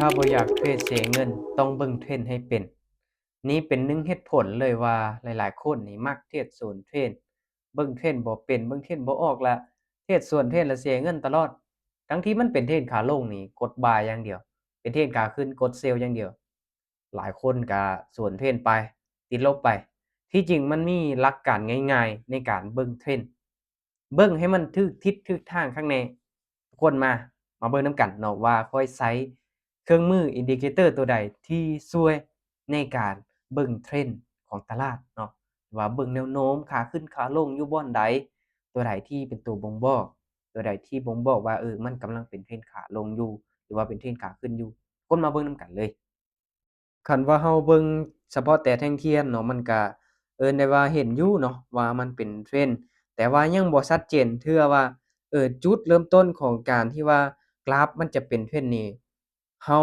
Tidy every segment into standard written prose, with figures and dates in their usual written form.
ถ้าบ่อยากเทรดเสียเงินต้องเบิ่งเทรนด์ให้เป็นนี่เป็นหนึ่งเหตุผลเลยว่าหลายๆคนนี่มักเทรดสวนเทรนด์เบิ่งเทรนด์บ่เป็นเบิ่งเทรนด์บ่ออกแล้วเทรดสวนเทรนด์แล้วเสียเงินตลอดทั้งที่มันเป็นเทรนด์ขาลงนี่กด buy อย่างเดียวเป็นเทรนด์ขาขึ้นกด sell อย่างเดียวหลายคนก็สวนเทรนด์ไปติดลบไปที่จริงมันมีหลักการง่ายๆในการเบิ่งเทรนด์เบิ่งให้มันถูกทิศถูกทางข้างในทุกคนมาเบิ่งนำกันเนาะว่าข้อยใช้เครื่องมือ indicator ตัวใดที่ช่วยในการเบิ่งเทรนด์ของตลาดเนาะว่าเบิ่งแนวโน้มขาขึ้นขาลงอยู่บ่อนใดตัวใดที่เป็นตัวบ่งบอกตัวใดที่บ่งบอกว่ามันกำลังเป็นเทรนด์ขาลงอยู่หรือว่าเป็นเทรนด์ขาขึ้นอยู่คนมาเบิ่งนำกันเลย คันว่าเราเบิ่งเฉพาะแต่แท่งเทียนเนาะมันก็ได้ว่าเห็นอยู่เนาะว่ามันเป็น trend แต่ว่ายังบ่ชัดเจนเทื่อว่าจุดเริ่มต้นของการที่ว่ากราฟมันจะเป็น trend นี่เรา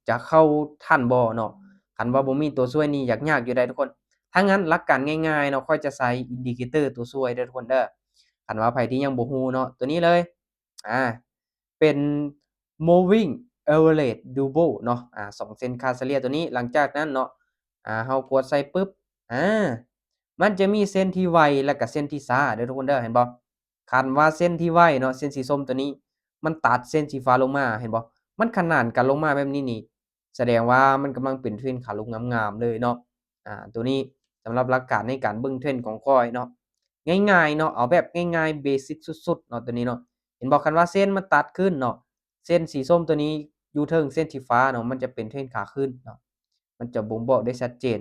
จะเข้าทันบ่เนาะคันว่าบ่มีตัวช่วยนี่ยากๆอยู่ได้ทุกคนถ้างั้นหลักการง่ายๆเนาะข้อยจะใช้ indicator ตัวช่วยเด้อทุกคนเด้อคันว่าไผที่ยังบ่รู้เนาะตัวนี้เลยอาเป็น moving average double เนาะ2เส้นค่าเฉลี่ยตัวนี้หลังจากนั้นเนาะเรากดใส่ปึ๊บอามันจะมีเส้นที่ไวและก็เส้นที่ช้าเด้อทุกคนเด้อเห็นบ่คันว่าเส้นที่ไวเนาะเส้นสีส้มตัวนี้มันตัดเส้นสีฟ้าลงมาเห็นบ่มันขนานกันลงมาแบบนี้นี่แสดงว่ามันกำลังเป็น trend ขาลงงามๆเลยเนาะตัวนี้สำหรับหลักการในการเบิ่ง trend ของข้อยเนาะง่ายๆเนาะเอาแบบง่ายๆเบสิกสุดๆเนาะตัวนี้เนาะเห็นบ่คันว่าเส้นมันตัดขึ้นเนาะ เส้นสีส้มตัวนี้ยูเทิงเส้นสีฟ้าเนาะมันจะเป็นเทรนขาขึ้นเนาะมันจะบ่งบอกได้ชัดเจน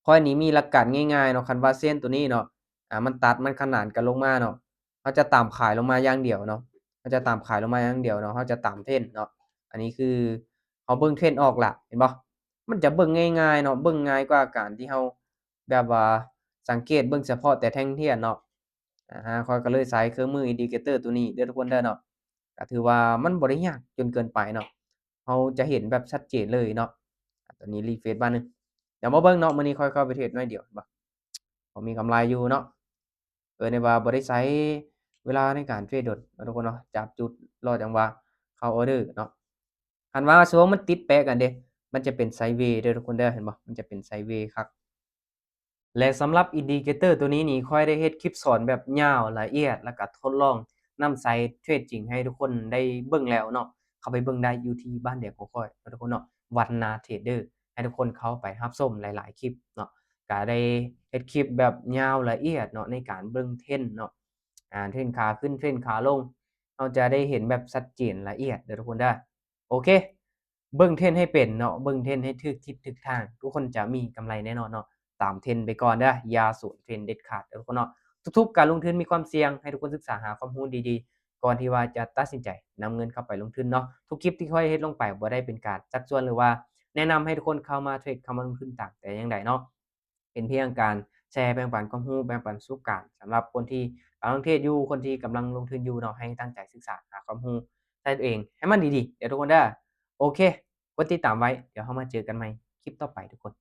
ข้อนี้มีหลักการง่ายๆเนาะคันว่าเส้นตัวนี้เนาะมันตัดมันขนานกันลงมาเนาะเราจะตามขายลงมาอย่างเดียวเนาะเราจะตามขายลงมาอย่างเดียวเนาะเราจะตามเทรนเนาะอันนี้คือเราเบิ่งเทรนออกแล้วเห็นบ่มันจะเบิ่งง่ายๆเนาะเบิ่งง่ายกว่าการที่เราแบบว่าสังเกตเบิ่งเฉพาะแต่แท่งเทียนเนาะข้อยก็เลยใช้เครื่องมือ indicator ตัวนี้เด้อทุกคนเด้อเนาะ ก็ถือว่ามันบ่ได้ยากจนเกินไปเนาะเราจะเห็นแบบชัดเจนเลยเนาะตอนนี้ refresh บาดหนึ่งเดี๋ยวมาเบิ่งเนาะมื้อนี้ค่อยเข้าไปเทรดหน่อยเดียวบ่พอมีกำไรอยู่เนาะในว่าบ่ได้ใช้เวลาในการเทรดโดนเนาะทุกคนเนาะจับจุดรอจังหวะเข้าออร์เดอร์เนาะคันว่าช่วงมันติดแปะกันเดะมันจะเป็นไซด์เวย์เด้อทุกคนเด้อเห็นบ่มันจะเป็นไซด์เวย์คัก และสำหรับ Indicator ตัวนี้นี่ค่อยได้เฮ็ดคลิปสอนแบบยาวละเอียดแล้วก็ทดลองนำใช้เทรดจริงให้ทุกคนได้เบิ่งแล้วเนาะเข้าไปเบิ่งได้อยู่ที่บ้านเด็กของข้อยเนาะทุกคนเนาะวันนาเทรดเดอร์ให้ทุกคนเข้าไปรับชมหลายๆคลิปเนาะก็ได้เฮ็ดคลิปแบบยาวละเอียดเนาะในการเบิ่งเทรนด์เนาะเทรนด์ขาขึ้นเทรนด์ขาลงเราจะได้เห็นแบบชัดเจนละเอียดเด้อทุกคนเด้อโอเคเบิ่งเทรนด์ให้เป็นเนาะเบิ่งเทรนด์ให้ถูกทิศถูกทางทุกคนจะมีกำไรแน่นอนเนาะ ตาม trend ไปก่อนเด้ออย่าสวน trend เด็ดขาดเด้อทุกคนเนาะทุกๆการลงทุนมีความเสี่ยงให้ทุกคนศึกษาหาความรู้ดีๆก่อนที่ว่าจะตัดสินใจนำเงินเข้าไปลงทุนเนาะทุกคลิปที่ข้อยเฮ็ดลงไปบ่ได้เป็นการชักชวนหรือว่าแนะนำให้ทุกคนเข้ามาเทรดเข้ามาลงทุนตามแต่อย่างใดเนาะเป็นเพียงการแชร์แบ่งปันความรู้แบ่งปันประสบการณ์สำหรับคนที่กำลังเทรดอยู่คนที่กำลังลงทุนอยู่เนาะให้ตั้งใจศึกษาหาความรู้ด้วยตัวเองให้มันดีๆเด้อทุกคนเด้อโอเคกดติดตามไว้เดี๋ยวเรามาเจอกันใหม่คลิปต่อไปทุกคน